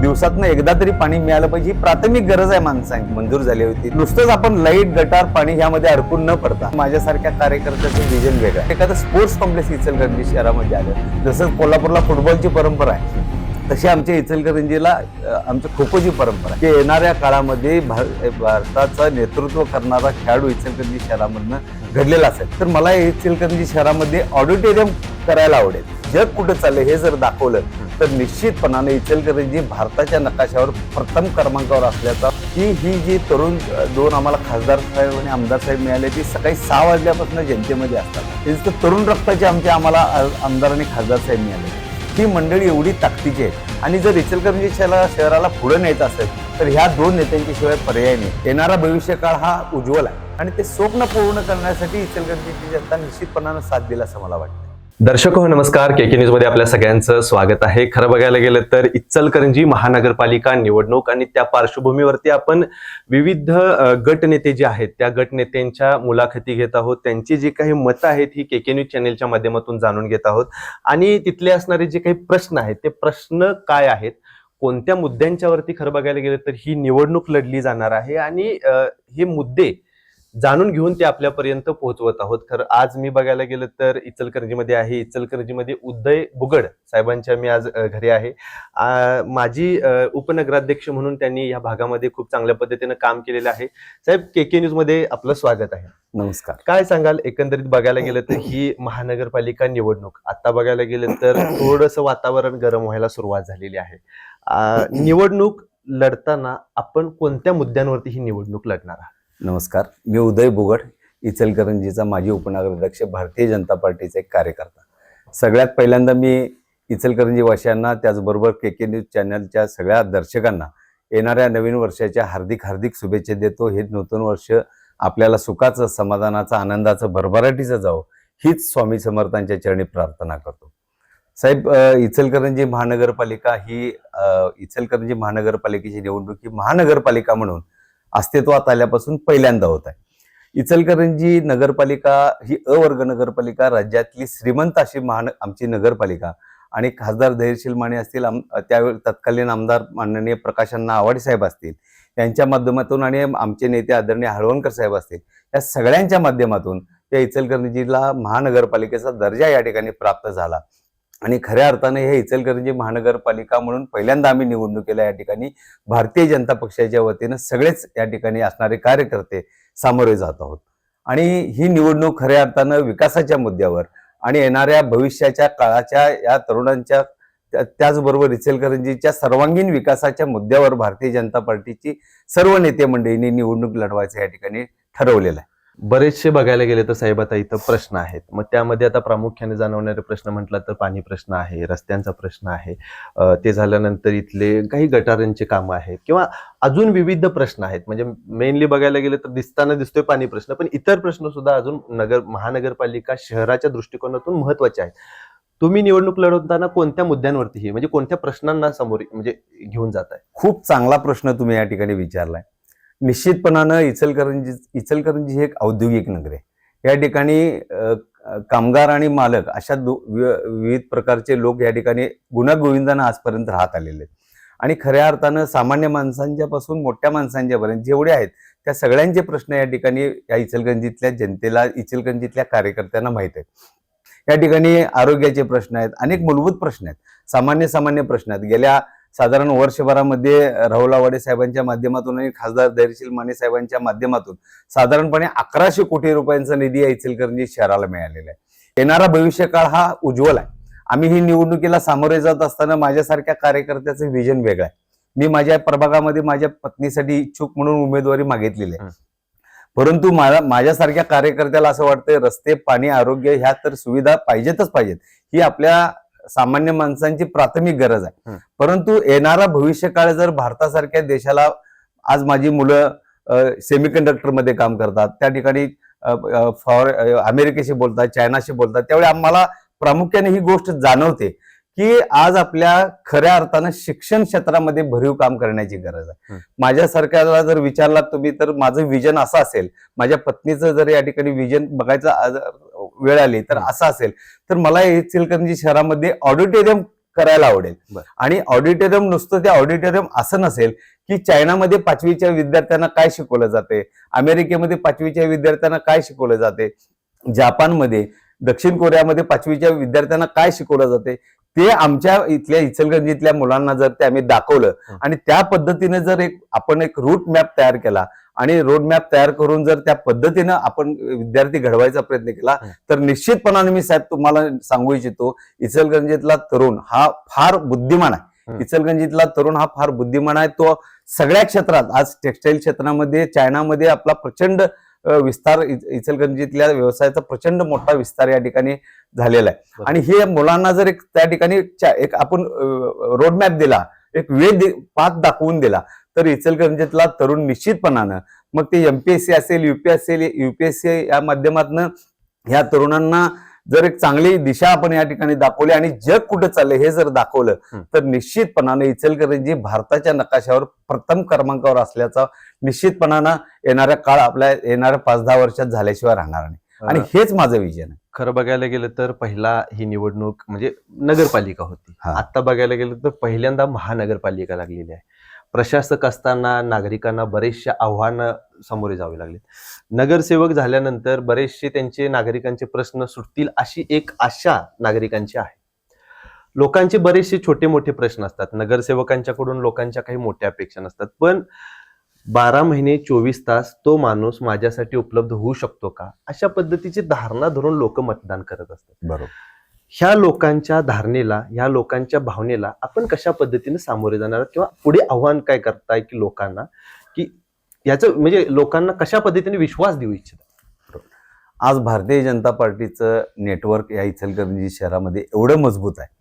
दिवसातनं एकदा तरी पाणी मिळालं पाहिजे, ही प्राथमिक गरज आहे माणसांची मंजूर झाली होती. नुसतंच आपण लाईट गटार पाणी ह्यामध्ये अडकून न पडता माझ्यासारख्या कार्यकर्त्याचं विजन वेगळं आहे. एखादं स्पोर्ट्स कॉम्प्लेक्स इचलकरंजी शहरामध्ये आलं, जसं कोल्हापूरला फुटबॉलची परंपरा आहे तशी आमच्या इचलकरंजीला आमच्या खो खोची परंपरा आहे. येणाऱ्या काळामध्ये भारताचं नेतृत्व करणारा खेळाडू इचलकरंजी शहरामधनं घडलेला असेल तर मला इचलकरंजी शहरामध्ये ऑडिटोरियम करायला आवडेल. जग कुठं चाललंय हे जर दाखवलं तर निश्चितपणाने इचलकरंजी भारताच्या नकाशावर प्रथम क्रमांकावर असल्याचा ही जी तरुण दोन आम्हाला खासदार साहेब आणि आमदार साहेब मिळाले ती सकाळी 6 वाजल्यापासून जनतेमध्ये असतात. ते तरुण रक्ताचे आम्हाला आमदार आणि खासदार साहेब मिळाले. ही मंडळी एवढी ताकदीची आहे आणि जर इचलकरंजी शहराला पुढे न्यायचं असेल तर ह्या दोन नेत्यांची शिवाय पर्याय नाही. येणारा भविष्यकाळ हा उज्ज्वल आहे आणि ते स्वप्न पूर्ण करण्यासाठी इचलकरंजीची जनता निश्चितपणानं साथ दिला असं मला वाटतं. दर्शक हो नमस्कार, केके न्यूज मध्ये आपल्या सगळ्यांचं स्वागत आहे. खरं बघायला गेलं तर इचलकरंजी महानगरपालिका निवडणूक आणि त्या पार्श्वभूमीवरती आपण विविध गटनेते जे आहेत त्या गटनेत्यांच्या मुलाखती घेत आहोत. त्यांची जी काही मतं आहेत ही केके न्यूज चॅनेलच्या माध्यमातून जाणून घेत आहोत आणि तिथले असणारे जे काही प्रश्न आहेत ते प्रश्न काय आहेत, कोणत्या मुद्द्यांच्यावरती खरं बघायला गेलं तर ही निवडणूक लढली जाणार आहे आणि हे मुद्दे जाणून घेऊन ते आपल्यापर्यंत पोहोचवत आहोत. खरं आज मी बघायला गेलं तर इचलकरंजीमध्ये आहे. इचलकरंजीमध्ये उदय बुगड साहेबांच्या मी आज घरी आहे. माजी उपनगराध्यक्ष म्हणून त्यांनी या भागामध्ये खूप चांगल्या पद्धतीनं काम केलेलं आहे. साहेब, केके न्यूज मध्ये आपलं स्वागत आहे. नमस्कार. काय सांगाल, एकंदरीत बघायला गेलं तर ही महानगरपालिका निवडणूक आता बघायला गेलं तर थोडंसं वातावरण गरम व्हायला सुरुवात झालेली आहे. निवडणूक लढताना आपण कोणत्या मुद्द्यांवरती ही निवडणूक लढणार आहात? नमस्कार, मी उदय बुगड, इचलकरंजीचा माजी उपनगराध्यक्ष, भारतीय जनता पार्टीचा एक कार्यकर्ता. सगळ्यात पहिल्यांदा मी इचलकरंजी वासियांना त्याचबरोबर केके न्यूज चॅनलच्या सगळ्या दर्शकांना येणाऱ्या नवीन वर्षाच्या हार्दिक हार्दिक शुभेच्छा देतो. हे नूतन वर्ष आपल्याला सुखाचं, समाधानाचं, आनंदाचं, भरभराटीचं जावं हीच स्वामी समर्थांच्या चरणी प्रार्थना करतो. साहेब, इचलकरंजी महानगरपालिका ही इचलकरंजी महानगरपालिकेची निवडणूक ही महानगरपालिका म्हणून अस्तित्वात आल्यापासून पहिल्यांदा होत आहे. इचलकरंजी नगरपालिका ही अवर्ग नगरपालिका, राज्यातली श्रीमंत अशी आमची नगरपालिका आणि खासदार धैर्यशील माने असतील, त्यावेळी तत्कालीन आमदार माननीय प्रकाश अण्णा आवाडे साहेब असतील त्यांच्या माध्यमातून आणि आमचे नेते आदरणीय हळवणकर साहेब असतील, या सगळ्यांच्या माध्यमातून त्या इचलकरंजीला महानगरपालिकेचा दर्जा या ठिकाणी प्राप्त झाला आणि खऱ्या अर्थाने हे इचलकरंजी महानगरपालिका म्हणून पहिल्यांदा आम्ही निवडणुकीला या ठिकाणी भारतीय जनता पक्षाच्या वतीनं सगळेच या ठिकाणी असणारे कार्यकर्ते सामोरे जात आहोत. आणि ही निवडणूक खऱ्या अर्थानं विकासाच्या मुद्द्यावर आणि येणाऱ्या भविष्याच्या काळाच्या या तरुणांच्या त्याचबरोबर इचलकरंजीच्या सर्वांगीण विकासाच्या मुद्द्यावर भारतीय जनता पार्टीची सर्व नेते मंडळींनी निवडणूक लढवायचं या ठिकाणी ठरवलेलं आहे. बरेचसे बघायला गेले तर साहेब आता इथं प्रश्न आहेत. मग त्यामध्ये आता प्रामुख्याने जाणवणारे प्रश्न म्हटलं तर पाणी प्रश्न आहे, रस्त्यांचा प्रश्न आहे, ते झाल्यानंतर इथले काही गटारांचे कामं आहेत किंवा अजून विविध प्रश्न आहेत. म्हणजे मेनली बघायला गेलं तर दिसतोय पाणी प्रश्न, पण इतर प्रश्न सुद्धा अजून महानगरपालिका शहराच्या दृष्टिकोनातून महत्वाचे आहेत. तुम्ही निवडणूक लढवताना कोणत्या मुद्द्यांवरती म्हणजे कोणत्या प्रश्नांना समोर म्हणजे घेऊन जात आहे? खूप चांगला प्रश्न तुम्ही या ठिकाणी विचारलाय. निश्चितपणानं इचलकरंजी हे एक औद्योगिक नगर आहे. या ठिकाणी कामगार आणि मालक अशा विविध प्रकारचे लोक या ठिकाणी गुण्यागोविंदानं आजपर्यंत राहत आलेले आहेत आणि खऱ्या अर्थानं सामान्य माणसांच्या पासून मोठ्या माणसांच्यापर्यंत जेवढे आहेत त्या सगळ्यांचे प्रश्न या ठिकाणी या इचलकरंजीतल्या जनतेला, इचलकरंजीतल्या कार्यकर्त्यांना माहीत आहेत. या ठिकाणी आरोग्याचे प्रश्न आहेत, अनेक मूलभूत प्रश्न आहेत, सामान्य प्रश्न आहेत. गेल्या साधारण वर्षभरामध्ये राहुल आवाडे साहेबांच्या माध्यमातून आणि खासदार धैर्यशील माने साहेबांच्या माध्यमातून साधारणपणे 1100 कोटी रुपयांचा निधी या इचलकरंजी शहराला मिळालेला आहे. येणारा भविष्यकाळ हा उज्ज्वल आहे. आम्ही ही निवडणुकीला सामोरे जात असताना माझ्यासारख्या कार्यकर्त्याचं विजन वेगळं आहे. मी माझ्या प्रभागामध्ये माझ्या पत्नीसाठी इच्छुक म्हणून उमेदवारी मागितलेली आहे, परंतु माझ्यासारख्या कार्यकर्त्याला असं वाटतं रस्ते, पाणी, आरोग्य ह्या तर सुविधा पाहिजेतच पाहिजेत. ही आपल्या सामान्य माणसांची प्राथमिक गरज आहे. परंतु येणारा भविष्यकाळ जर भारतासारख्या देशाला, आज माझी मुलं सेमीकंडक्टर मध्ये काम करतात, त्या ठिकाणी अमेरिकेशी बोलतात, चायनाशी बोलतात, त्यावेळी आम्हाला प्रामुख्याने ही गोष्ट जाणवते की आज आपल्या खऱ्या अर्थानं शिक्षण क्षेत्रामध्ये भरीव काम करण्याची गरज आहे. माझ्यासारख्याला जर विचारलात तुम्ही तर माझं विजन असं असेल, माझ्या पत्नीचं जर या ठिकाणी विजन बघायचं वेळ आली तर असं असेल तर मला इचलकरंजी शहरामध्ये ऑडिटोरियम करायला आवडेल. बरं. आणि ऑडिटोरियम नुसतं ते ऑडिटोरियम असं नसेल की चायनामध्ये 5वीच्या विद्यार्थ्यांना काय शिकवलं जाते, अमेरिकेमध्ये 5वीच्या विद्यार्थ्यांना काय शिकवलं जाते, जपानमध्ये, दक्षिण कोरियामध्ये 5वीच्या विद्यार्थ्यांना काय शिकवलं जाते, ते आमच्या इथल्या इचलकरंजीतल्या मुलांना जर ते आम्ही दाखवलं आणि त्या पद्धतीने जर आपण एक रूट मॅप तयार केला आणि रोड मॅप तयार करून जर त्या पद्धतीनं आपण विद्यार्थी घडवायचा प्रयत्न केला तर निश्चितपणाने मी साहेब तुम्हाला सांगू इच्छितो, इचलकरंजीतला तरुण हा फार बुद्धिमान आहे. इचलकरंजीतला तरुण हा फार बुद्धिमान आहे. तो सगळ्या क्षेत्रात आज टेक्सटाईल क्षेत्रामध्ये चायनामध्ये आपला प्रचंड विस्तार, इचलकरंजीतल्या व्यवसायाचा प्रचंड मोठा विस्तार या ठिकाणी झालेला आहे. आणि हे मुलांना जर एक त्या ठिकाणी एक आपण रोडमॅप दिला, एक पाथ दाखवून दिला तर इचलकरंजीतला तरुण निश्चितपणानं मग ते एमपीएससी असेल, युपीएससी या माध्यमातून ह्या तरुणांना जर एक चांगली दिशा आपण या ठिकाणी दाखवली आणि जग कुठं चाललंय हे जर दाखवलं तर निश्चितपणाने इचलकरंजी भारताच्या नकाशावर प्रथम क्रमांकावर असल्याचा निश्चितपणानं येणाऱ्या काळ आपल्या येणाऱ्या 5-10 वर्षात झाल्याशिवाय राहणार नाही. आणि हेच माझं विजन आहे. खरं बघायला गेलं तर पहिला ही निवडणूक म्हणजे नगरपालिका होती. आता बघायला गेलं तर पहिल्यांदा महानगरपालिका लागलेली आहे. प्रशासक असताना नागरिकांना बरेचशे आव्हानं सामोरे जावे लागले. नगरसेवक झाल्यानंतर बरेचसे त्यांचे नागरिकांचे प्रश्न सुटतील अशी एक आशा नागरिकांची आहे. लोकांचे बरेचसे छोटे मोठे प्रश्न असतात. नगरसेवकांच्याकडून लोकांच्या काही मोठ्या अपेक्षा नसतात. पण 12 महिने 24 तास तो माणूस माझ्यासाठी उपलब्ध होऊ शकतो का, अशा पद्धतीची धारणा धरून लोक मतदान करत असतात. बरोबर. ह्या लोकांच्या धारणेला, ह्या लोकांच्या भावनेला आपण कशा पद्धतीने सामोरे जाणार किंवा पुढे आव्हान काय करताय की लोकांना, की याचं म्हणजे लोकांना कशा पद्धतीने विश्वास देऊ इच्छिता? आज भारतीय जनता पार्टीचं नेटवर्क या इचलकरंजी शहरामध्ये एवढं मजबूत आहे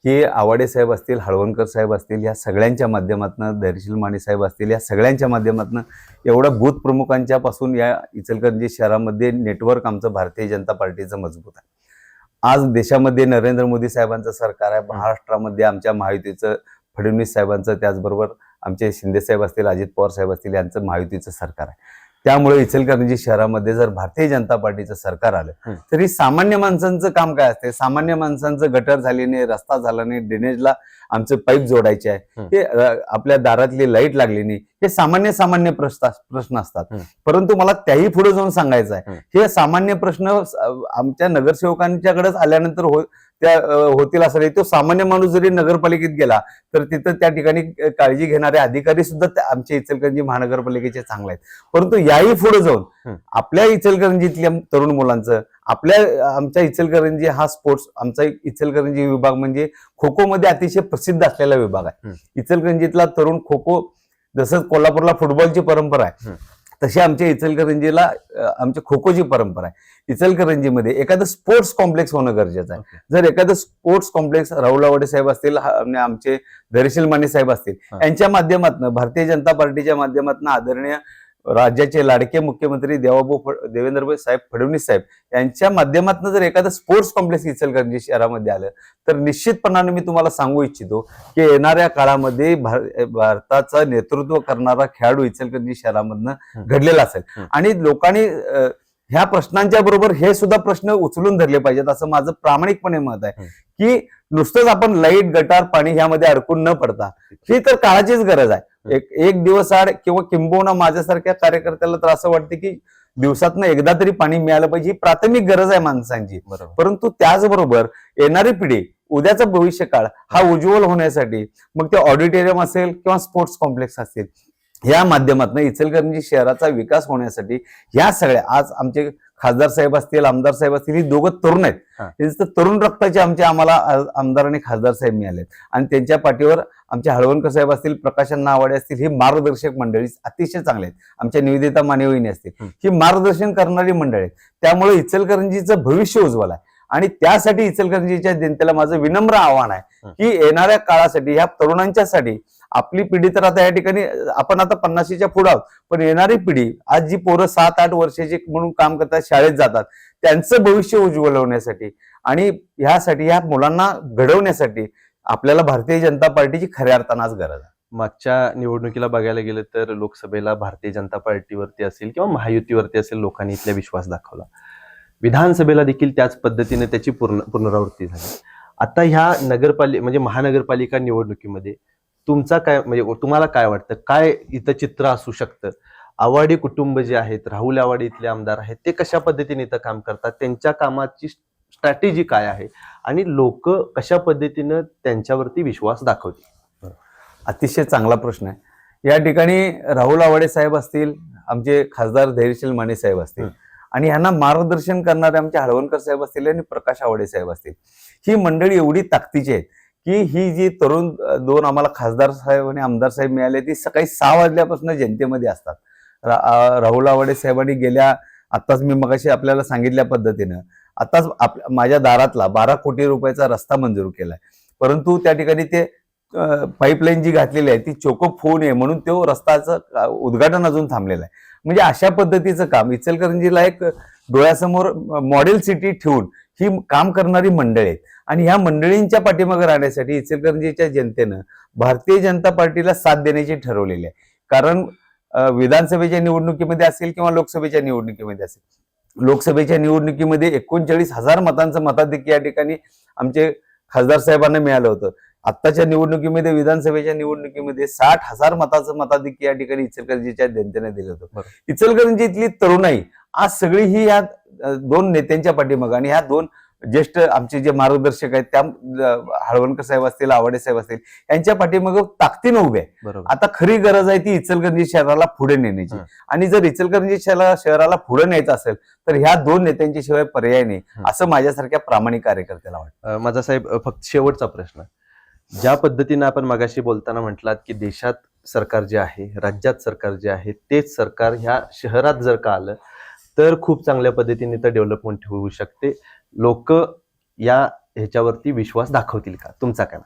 की आवाडे साहेब असतील, हळवणकर साहेब असतील, या सगळ्यांच्या माध्यमातून, धैर्यशील माने साहेब असतील, या सगळ्यांच्या माध्यमातून एवढं बूथ प्रमुखांच्या पासून या इचलकरंजी शहरामध्ये नेटवर्क आमचं भारतीय जनता पार्टीचं मजबूत आहे. आज देशामध्ये नरेंद्र मोदी साहेबांचं सरकार आहे, महाराष्ट्रामध्ये आमच्या महायुतीचं फडणवीस साहेबांचं, त्याचबरोबर आमचे शिंदे साहेब असतील, अजित पवार साहेब असतील, यांचं महायुतीचं सरकार आहे. त्यामुळे इचलकरंजी शहरामध्ये जर भारतीय जनता पार्टीचं सरकार आलं तरी सामान्य माणसांचं काम काय असते, सामान्य माणसांचं गटर झाले नाही, रस्ता झाला नाही, ड्रेनेजला आमचं पाईप जोडायचे आहे, हे आपल्या दारातली लाईट लागली नाही, हे सामान्य प्रश्न असतात. परंतु मला त्याही पुढे जाऊन सांगायचं आहे, हे सामान्य प्रश्न आमच्या नगरसेवकांच्याकडेच आल्यानंतर होतील असं नाही. तो सामान्य माणूस जरी नगरपालिकेत गेला तर तिथं त्या ठिकाणी काळजी घेणारे अधिकारी सुद्धा आमच्या इचलकरंजी महानगरपालिकेचे चांगले आहेत. परंतु याही पुढे जाऊन आपल्या इचलकरंजीतल्या तरुण मुलांचं, आमच्या इचलकरंजी हा स्पोर्ट्स, आमचा इचलकरंजी विभाग म्हणजे खो खो मध्ये अतिशय प्रसिद्ध असलेला विभाग आहे. इचलकरंजीतला तरुण खो खो, जसं कोल्हापूरला फुटबॉलची परंपरा आहे तशी आमच्या इचलकरंजीला आमच्या खो खोची परंपरा आहे. इचलकरंजीमध्ये एखादं स्पोर्ट्स कॉम्प्लेक्स होणं गरजेचं आहे. जर एखादं स्पोर्ट्स कॉम्प्लेक्स राहुल आवाडे साहेब असतील, आमचे धैर्यशील माने साहेब असतील, यांच्या माध्यमातून, भारतीय जनता पार्टीच्या माध्यमातून आदरणीय राज्याचे लाडके मुख्यमंत्री देवेंद्रभाई साहेब फडणवीस साहेब यांच्या माध्यमातून जर एखादं स्पोर्ट्स कॉम्प्लेक्स इचलकरंजी शहरामध्ये आलं तर निश्चितपणाने मी तुम्हाला सांगू इच्छितो की येणाऱ्या काळामध्ये भारताचं नेतृत्व करणारा खेळाडू इचलकरंजी शहरामधनं घडलेला असेल. आणि लोकांनी ह्या प्रश्नांच्या बरोबर हे सुद्धा प्रश्न उचलून धरले पाहिजेत असं माझं प्रामाणिकपणे मत आहे की नुसतंच आपण लाईट, गटार, पाणी ह्यामध्ये अडकून न पडता ही तर काळाचीच गरज आहे. एक दिवस आड किंवा किंबहुना माझ्यासारख्या कार्यकर्त्याला तर असं वाटतं की दिवसातनं एकदा तरी पाणी मिळालं पाहिजे, ही प्राथमिक गरज आहे माणसांची. परंतु त्याचबरोबर येणारी पिढी, उद्याचा भविष्यकाळ हा उज्ज्वल होण्यासाठी मग ते ऑडिटोरियम असेल किंवा स्पोर्ट्स कॉम्प्लेक्स असेल, या माध्यमातून इचलकरंजी शहराचा विकास होण्यासाठी ह्या सगळ्या, आज आमचे खासदार साहेब असतील, आमदार साहेब असतील, ही दोघं तरुण आहेत. तरुण रक्ताचे आम्हाला आमदार आणि खासदार साहेब मिळालेत आणि त्यांच्या पाठीवर आमचे हळवणकर साहेब असतील, प्रकाश नावाडे असतील, ही मार्गदर्शक मंडळी अतिशय चांगले आहेत. आमच्या निवेदिता मानेवहिनी असतील, ही मार्गदर्शन करणारी मंडळी आहेत. त्यामुळे इचलकरंजीचं भविष्य उज्ज्वल आहे आणि त्यासाठी इचलकरंजीच्या जनतेला माझं विनम्र आव्हान आहे की येणाऱ्या काळासाठी, ह्या तरुणांच्यासाठी, आपली पिढी तर आता या ठिकाणी आपण आता 50च्या पुढे आहोत, पण येणारी पिढी, आज जी पोरं 7-8 वर्षाची म्हणून काम करतात, शाळेत जातात, त्यांचं भविष्य उज्ज्वल होण्यासाठी आणि ह्यासाठी, ह्या मुलांना घडवण्यासाठी आपल्याला भारतीय जनता पार्टीची खऱ्या अर्थानं आज गरज आहे. मागच्या निवडणुकीला बघायला गेलं तर लोकसभेला भारतीय जनता पार्टीवरती असेल किंवा महायुतीवरती असेल लोकांनी इथला विश्वास दाखवला. विधानसभेला देखील त्याच पद्धतीने त्याची पुनरावृत्ती झाली. आता ह्या म्हणजे महानगरपालिका निवडणुकीमध्ये तुमचा काय म्हणजे तुम्हाला काय वाटतं, काय इथं चित्र असू शकतं? आवाडी कुटुंब जे आहेत, राहुल आवाडी इथले आमदार आहेत, ते कशा पद्धतीने इथं काम करतात, त्यांच्या कामाची स्ट्रॅटेजी काय आहे आणि लोक कशा पद्धतीनं त्यांच्यावरती विश्वास दाखवतील? अतिशय चांगला प्रश्न आहे. या ठिकाणी राहुल आवाडे साहेब असतील, आमचे खासदार धैर्यशील माने साहेब असतील आणि ह्यांना मार्गदर्शन करणारे आमचे हळवणकर साहेब असतील आणि प्रकाश आवाडे साहेब असतील, ही मंडळी एवढी ताकदीची आहेत की ही जी तरुण दोन आम्हाला खासदार साहेब आणि आमदार साहेब मिळाले, ती सकाळी 6 वाजल्यापासून जनतेमध्ये असतात. राहुल आवाडे साहेबांनी आताच मी मगाशी आपल्याला सांगितल्या पद्धतीनं आताच माझ्या दारातला 12 कोटी रुपयाचा रस्ता मंजूर केलाय, परंतु त्या ठिकाणी ते पाईपलाईन जी घातलेली आहे ती चोकअप होऊ नये म्हणून तो रस्त्याचं उद्घाटन अजून थांबलेलं आहे. म्हणजे अशा पद्धतीचं काम इचलकरंजीला एक डोळ्यासमोर मॉडेल सिटी ठेवून ही काम करणारी मंडळी आहेत आणि ह्या मंडळींच्या पाठीमागे राहण्यासाठी इचलकरंजीच्या जनतेनं भारतीय जनता पार्टीला साथ देण्याची ठरवलेली आहे. कारण विधानसभेच्या निवडणुकीमध्ये असेल किंवा लोकसभेच्या निवडणुकीमध्ये असेल, लोकसभेच्या निवडणुकीमध्ये 39,000 मतांचं मताधिक्य या ठिकाणी आमचे खासदार साहेबांना मिळालं होतं. आत्ताच्या निवडणुकीमध्ये विधानसभेच्या निवडणुकीमध्ये 60,000 मताचं मताधिक्य या ठिकाणी इचलकरंजीच्या जनतेने दिलं होतं. इचलकरंजीतली तरुणाई आज सगळी ही या दोन नेत्यांच्या पाठीमागे आणि ह्या दोन ज्येष्ठ आमचे जे मार्गदर्शक आहेत त्या हळवणकर साहेब असतील, आवाडे साहेब असतील, यांच्या पाठीमागे ताकदीनं उभे आहे. आता खरी गरज आहे ती इचलकरंजी शहराला पुढे नेण्याची आणि जर इचलकरंजी शहराला पुढे न्यायचं असेल तर ह्या दोन नेत्यांच्या शिवाय पर्याय नाही असं माझ्यासारख्या प्रामाणिक कार्यकर्त्याला वाटतं. माझा साहेब फक्त शेवटचा प्रश्न, ज्या पद्धतीनं आपण मगाशी बोलताना म्हटलात की देशात सरकार जे आहे, राज्यात सरकार जे आहे, तेच सरकार ह्या शहरात जर का आलं तर खूप चांगल्या पद्धतीने तर डेव्हलपमेंट होऊ शकते, लोक या ह्याच्यावरती विश्वास दाखवतील का? तुमचा काय?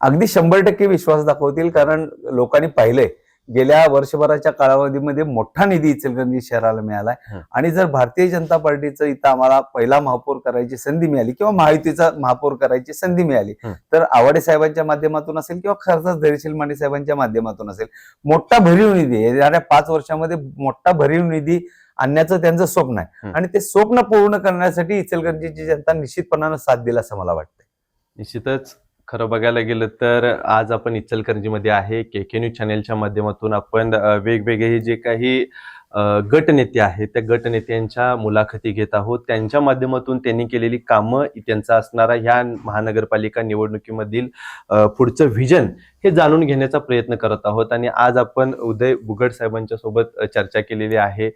अगदी 100% विश्वास दाखवतील. कारण लोकांनी पाहिलंय गेल्या वर्षभराच्या कालावधीमध्ये मोठा निधी इचलकरंजी शहराला मिळालाय आणि जर भारतीय जनता पार्टीचं इथं आम्हाला पहिला महापौर करायची संधी मिळाली किंवा महायुतीचा महापौर करायची संधी मिळाली तर आवाडे साहेबांच्या माध्यमातून असेल किंवा खासदार धैर्यशील माने साहेबांच्या माध्यमातून असेल, मोठा भरीव निधी येणाऱ्या 5 वर्षामध्ये मोठा भरीव निधी आणण्याचं त्यांचं स्वप्न आहे आणि ते स्वप्न पूर्ण करण्यासाठी इचलकरंजीची जनता निश्चितपणानं साथ देईल असं मला वाटतं. निश्चितच खरं बघायला गेलं तर आज आपण इचलकरंजीमध्ये आहे. केके न्यूज चॅनेलच्या माध्यमातून आपण वेगवेगळे जे काही गटनेते आहेत त्या गटनेत्यांच्या मुलाखती घेत आहोत. त्यांच्या माध्यमातून त्यांनी केलेली कामं, त्यांचा असणारा ह्या महानगरपालिका निवडणुकीमधील पुढचं व्हिजन हे जाणून घेण्याचा प्रयत्न करत आहोत आणि आज आपण उदय बुगट साहेबांच्या सोबत चर्चा केलेली आहे.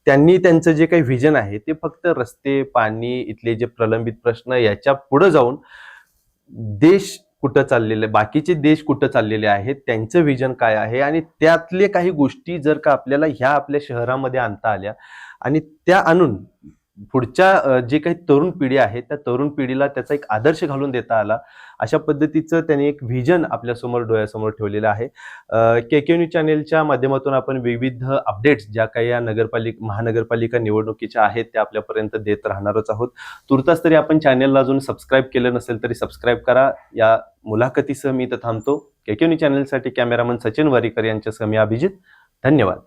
त्यांनी त्यांचं जे काही व्हिजन आहे ते फक्त रस्ते, पाणी, इथले जे प्रलंबित प्रश्न याच्या पुढे जाऊन देश कुठं चाललेले, बाकीचे देश कुठं चाललेले आहेत, त्यांचं विजन काय आहे आणि त्यातले काही गोष्टी जर का आपल्याला ह्या आपल्या शहरामध्ये आणता आल्या आणि त्या आणून पुढच्या जे काही तरुण पिढी आहे त्या तरुण पिढीला त्याचा एक आदर्श घालून देता आला, अशा पद्धतीचं त्यांनी एक व्हिजन आपल्यासमोर डोळ्यासमोर ठेवलेलं आहे. केके न्यूज चॅनेलच्या माध्यमातून आपण विविध अपडेट्स ज्या काही या महानगरपालिका निवडणुकीच्या आहेत त्या आपल्यापर्यंत देत राहणारच आहोत. तुर्तास तरी आपण चॅनेलला अजून सबस्क्राईब केलं नसेल तरी सबस्क्राईब करा. या मुलाखतीसह मी इथं थांबतो. केके न्यूज चॅनेलसाठी कॅमेरामन सचिन वारीकर यांच्यासह मी अभिजित. धन्यवाद.